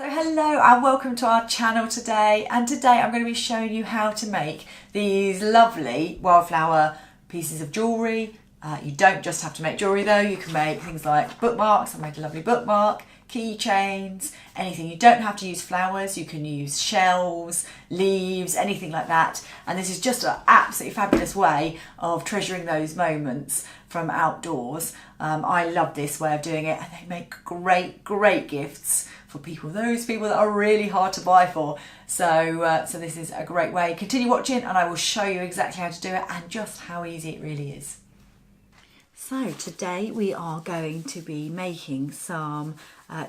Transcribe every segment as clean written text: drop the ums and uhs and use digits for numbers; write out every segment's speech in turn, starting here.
So hello and welcome to our channel today, and today I'm going to be showing you how to make these lovely wildflower pieces of jewellery. You don't just have to make jewellery though, you can make things like bookmarks. I made a lovely bookmark, keychains, anything. You don't have to use flowers, you can use shells, leaves, anything like that. And this is just an absolutely fabulous way of treasuring those moments from outdoors. I love this way of doing it, and they make great gifts for those people that are really hard to buy for. So this is a great way. Continue watching and I will show you exactly how to do it and just how easy it really is. So today we are going to be making some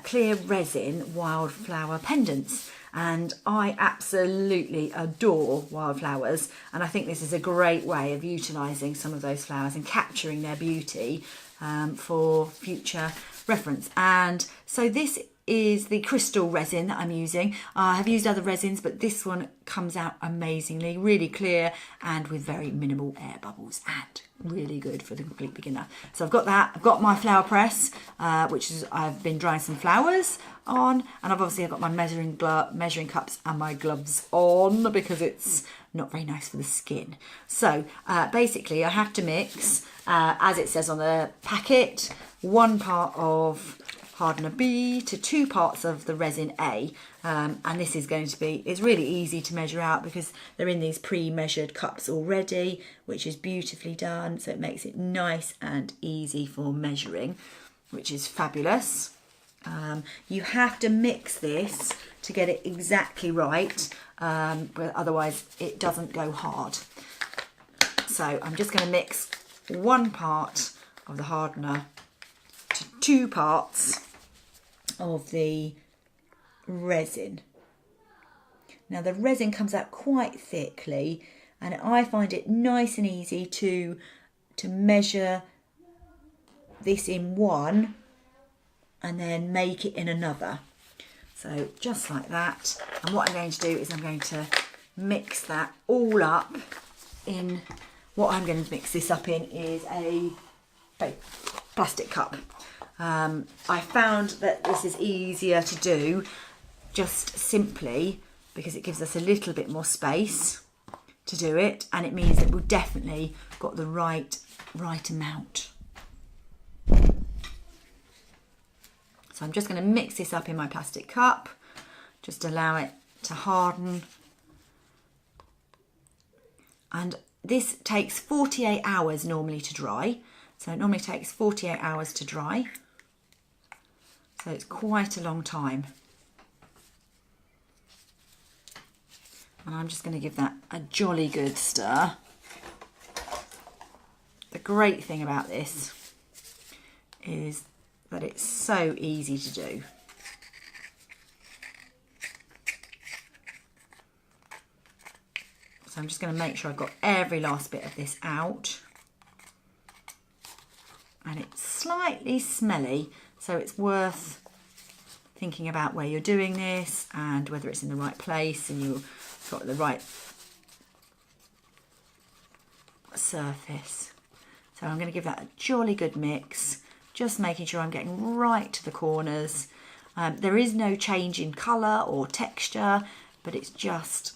clear resin wildflower pendants, and I absolutely adore wildflowers, and I think this is a great way of utilising some of those flowers and capturing their beauty for future reference. And so this is the crystal resin that I'm using. I have used other resins, but this one comes out amazingly, really clear and with very minimal air bubbles, and really good for the complete beginner. So I've got that. I've got my flower press, which is I've been drying some flowers on, and I've got my measuring cups and my gloves on because it's not very nice for the skin. So basically I have to mix, as it says on the packet, 1 part of hardener B to 2 parts of the resin A, and this is going to be, it's really easy to measure out because they're in these pre-measured cups already, which is beautifully done, so it makes it nice and easy for measuring, which is fabulous. You have to mix this to get it exactly right, but otherwise it doesn't go hard. So I'm just going to mix 1 part of the hardener to 2 parts of the resin. Now the resin comes out quite thickly, and I find it nice and easy to measure this in one and then make it in another. So just like that. And what I'm going to do is I'm going to mix that all up in, what I'm going to mix this up in is a plastic cup. I found that this is easier to do just simply because it gives us a little bit more space to do it, and it means that we've definitely got the right amount. So I'm just going to mix this up in my plastic cup, just allow it to harden. And this takes 48 hours normally to dry. So it normally takes 48 hours to dry. So it's quite a long time. And I'm just going to give that a jolly good stir. The great thing about this is that it's so easy to do. So I'm just going to make sure I've got every last bit of this out. And it's slightly smelly, so it's worth thinking about where you're doing this and whether it's in the right place and you've got the right surface. So I'm going to give that a jolly good mix, just making sure I'm getting right to the corners. There is no change in colour or texture, but it's just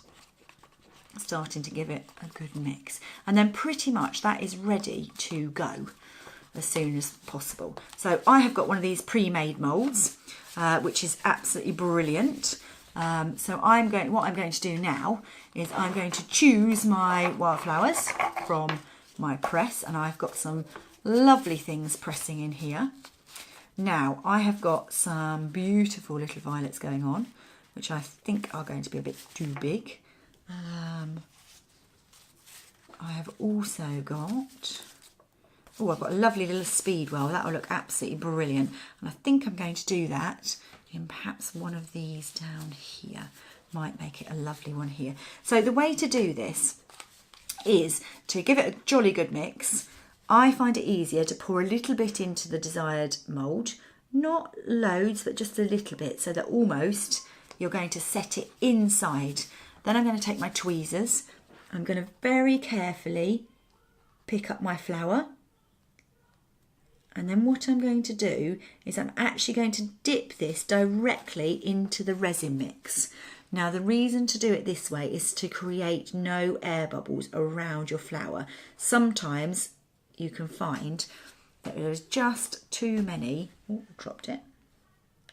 starting to give it a good mix. And then pretty much that is ready to go as soon as possible. So I have got one of these pre-made moulds, which is absolutely brilliant. So what I'm going to do now is I'm going to choose my wildflowers from my press, and I've got some lovely things pressing in here. Now I have got some beautiful little violets going on, which I think are going to be a bit too big. I have also got, I've got a lovely little speedwell. That will look absolutely brilliant. And I think I'm going to do that in perhaps one of these down here. Might make it a lovely one here. So the way to do this is to give it a jolly good mix. I find it easier to pour a little bit into the desired mould. Not loads, but just a little bit, so that almost you're going to set it inside. Then I'm going to take my tweezers. I'm going to very carefully pick up my flower And then what I'm going to do is I'm actually going to dip this directly into the resin mix. Now the reason to do it this way is to create no air bubbles around your flower. Sometimes you can find that there's just too many, oh, dropped it,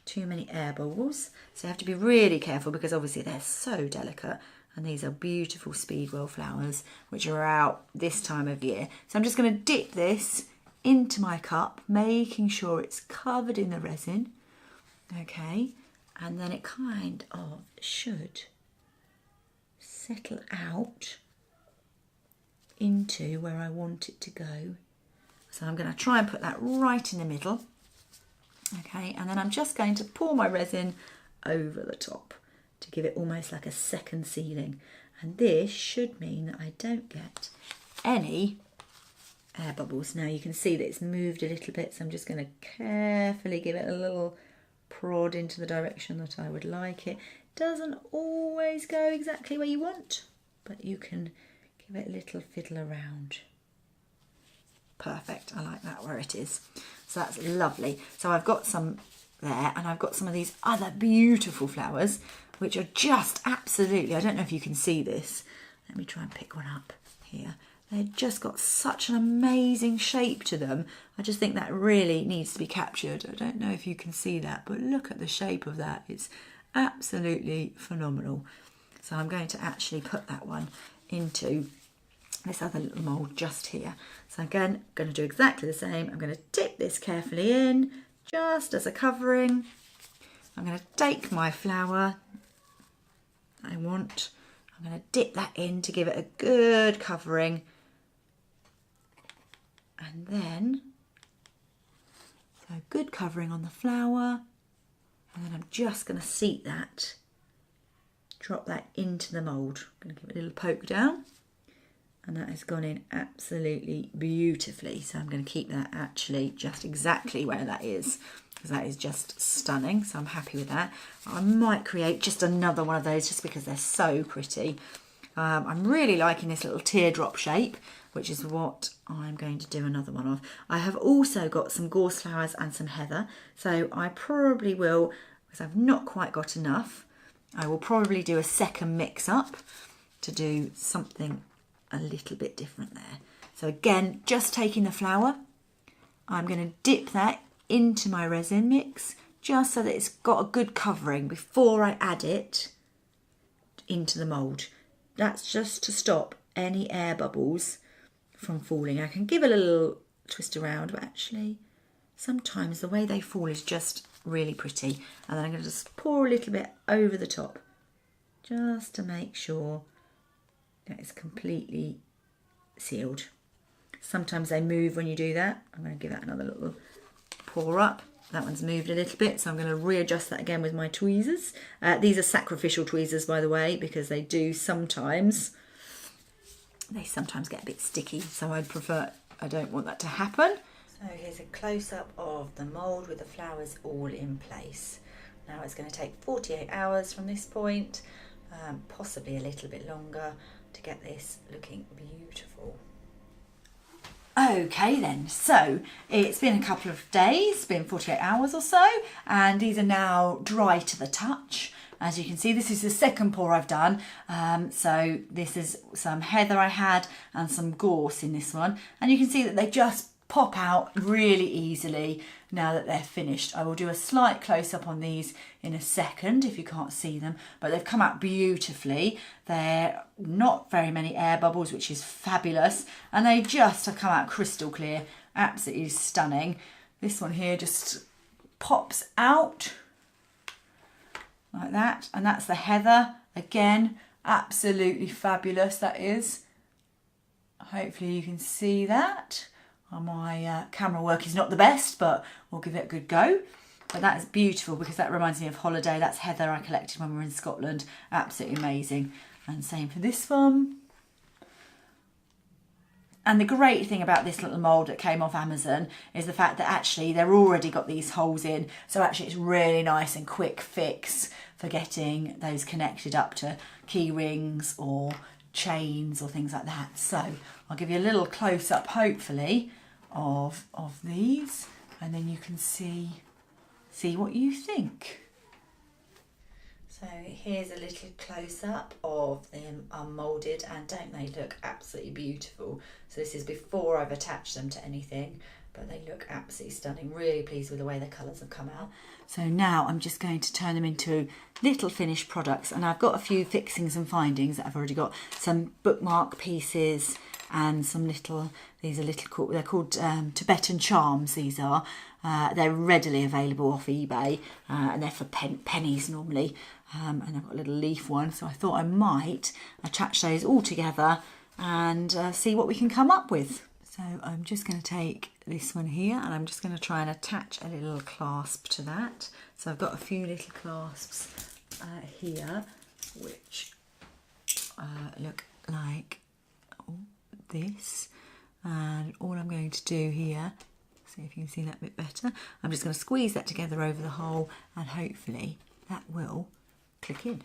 too many air bubbles. So you have to be really careful because obviously they're so delicate, and these are beautiful speedwell flowers which are out this time of year. So I'm just going to dip this into my cup, making sure it's covered in the resin, okay, and then it kind of should settle out into where I want it to go. So I'm going to try and put that right in the middle, okay, and then I'm just going to pour my resin over the top to give it almost like a second sealing, and this should mean that I don't get any air bubbles. Now you can see that it's moved a little bit, so I'm just going to carefully give it a little prod into the direction that I would like it. Doesn't always go exactly where you want, but you can give it a little fiddle around. Perfect, I like that where it is. So that's lovely. So I've got some there, and I've got some of these other beautiful flowers which are just absolutely, I don't know if you can see this, let me try and pick one up here. They've just got such an amazing shape to them. I just think that really needs to be captured. I don't know if you can see that, but look at the shape of that. It's absolutely phenomenal. So I'm going to actually put that one into this other little mould just here. So again, I'm going to do exactly the same. I'm going to dip this carefully in, just as a covering. I'm going to take my flower I want. I'm going to dip that in to give it a good covering. And then, so good covering on the flower, and then I'm just going to seat that, drop that into the mould. I'm going to give it a little poke down, and that has gone in absolutely beautifully. So I'm going to keep that actually just exactly where that is, because that is just stunning. So I'm happy with that. I might create just another one of those just because they're so pretty. I'm really liking this little teardrop shape, which is what I'm going to do another one of. I have also got some gorse flowers and some heather, so I probably will, because I've not quite got enough, I will probably do a second mix up to do something a little bit different there. So again, just taking the flower, I'm going to dip that into my resin mix, just so that it's got a good covering before I add it into the mould. That's just to stop any air bubbles from falling. I can give it a little twist around, but actually sometimes the way they fall is just really pretty. And then I'm going to just pour a little bit over the top, just to make sure that it's completely sealed. Sometimes they move when you do that. I'm going to give that another little pour up. That one's moved a little bit, so I'm going to readjust that again with my tweezers. These are sacrificial tweezers, by the way, because they do sometimes get a bit sticky, so I don't want that to happen. So here's a close-up of the mould with the flowers all in place. Now it's going to take 48 hours from this point, possibly a little bit longer, to get this looking beautiful. Okay then, so it's been a couple of days, been 48 hours or so, and these are now dry to the touch. As you can see, this is the second pour I've done. So this is some heather I had and some gorse in this one, and you can see that they just pop out really easily now that they're finished. I will do a slight close-up on these in a second if you can't see them, but they've come out beautifully. They're not very many air bubbles, which is fabulous, and they just have come out crystal clear, absolutely stunning. This one here just pops out like that, and that's the heather. Again, absolutely fabulous that is. Hopefully you can see that. My camera work is not the best, but we'll give it a good go. But that is beautiful because that reminds me of holiday. That's heather I collected when we were in Scotland. Absolutely amazing. And same for this one. And the great thing about this little mould that came off Amazon is the fact that actually they've already got these holes in. So actually it's really nice and quick fix for getting those connected up to key rings or chains or things like that. So I'll give you a little close up hopefully of these. and then you can see what you think. So here's a little close-up of them unmoulded, and don't they look absolutely beautiful? So this is before I've attached them to anything, but they look absolutely stunning. Really pleased with the way the colours have come out. So now I'm just going to turn them into little finished products, and I've got a few fixings and findings that I've already got. Some bookmark pieces and some little, these are little, they're called Tibetan charms, these are. They're readily available off eBay, and they're for pennies normally. And I've got a little leaf one, so I thought I might attach those all together and see what we can come up with. So I'm just going to take this one here, and I'm just going to try and attach a little clasp to that. So I've got a few little clasps here, which look like this. And all I'm going to do here, see if you can see that a bit better, I'm just going to squeeze that together over the hole, and hopefully that will click in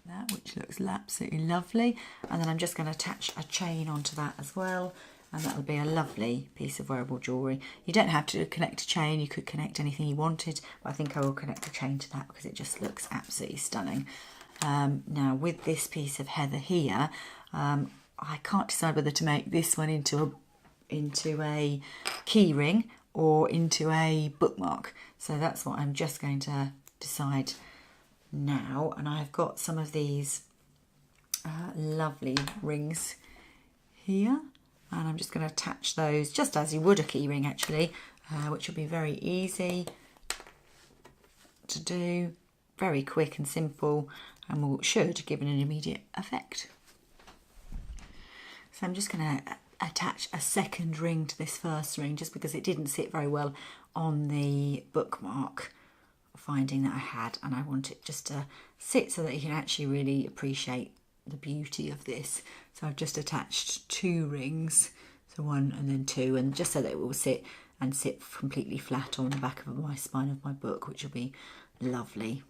like that, which looks absolutely lovely. And then I'm just going to attach a chain onto that as well, and that will be a lovely piece of wearable jewellery. You don't have to connect a chain, you could connect anything you wanted, but I think I will connect a chain to that because it just looks absolutely stunning. Now with this piece of heather here, I can't decide whether to make this one into a key ring or into a bookmark. So that's what I'm just going to decide now. And I've got some of these lovely rings here, and I'm just going to attach those just as you would a key ring actually, which will be very easy to do, very quick and simple, and should give an immediate effect. So I'm just going to attach a second ring to this first ring, just because it didn't sit very well on the bookmark finding that I had, and I want it just to sit so that you can actually really appreciate the beauty of this. So I've just attached 2 rings, so 1 and then 2, and just so that it will sit completely flat on the back of my spine of my book, which will be lovely.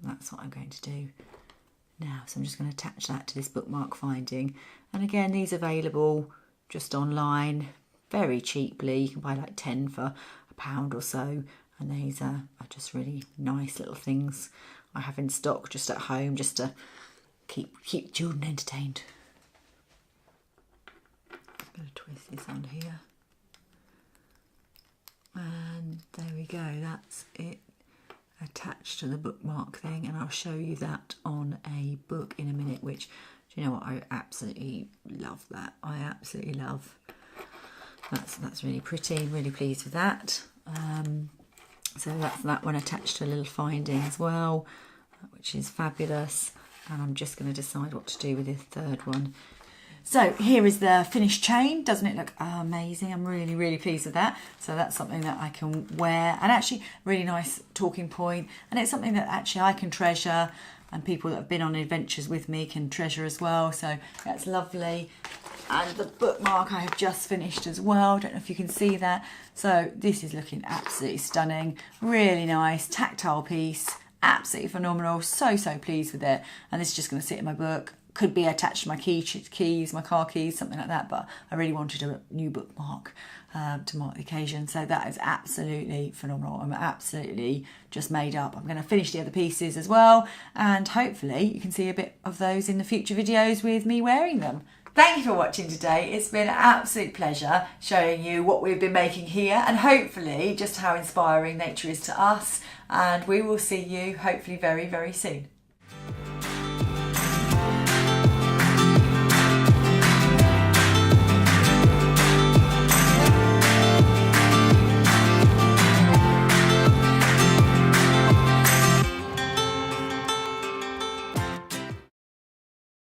That's what I'm going to do now. So I'm just going to attach that to this bookmark finding, and again, these are available just online very cheaply. You can buy like 10 for £1 or so, and these are just really nice little things I have in stock just at home, just to keep children entertained. I'm going to twist this on here, and there we go, that's it attached to the bookmark thing, and I'll show you that on a book in a minute, which, do you know what, I absolutely love that. I absolutely love. That's really pretty, really pleased with that. So that's that one attached to a little finding as well, which is fabulous. And I'm just going to decide what to do with this third one. So here is the finished chain. Doesn't it look amazing? I'm really, really pleased with that. So that's something that I can wear, and actually really nice talking point. And it's something that actually I can treasure, and people that have been on adventures with me can treasure as well. So that's lovely. And the bookmark I have just finished as well. Don't know if you can see that. So this is looking absolutely stunning. Really nice tactile piece. Absolutely phenomenal. So pleased with it. And this is just going to sit in my book. Could be attached to my keys, my car keys, something like that. But I really wanted a new bookmark to mark the occasion. So that is absolutely phenomenal. I'm absolutely just made up. I'm going to finish the other pieces as well. And hopefully you can see a bit of those in the future videos with me wearing them. Thank you for watching today. It's been an absolute pleasure showing you what we've been making here, and hopefully just how inspiring nature is to us. And we will see you hopefully very, very soon.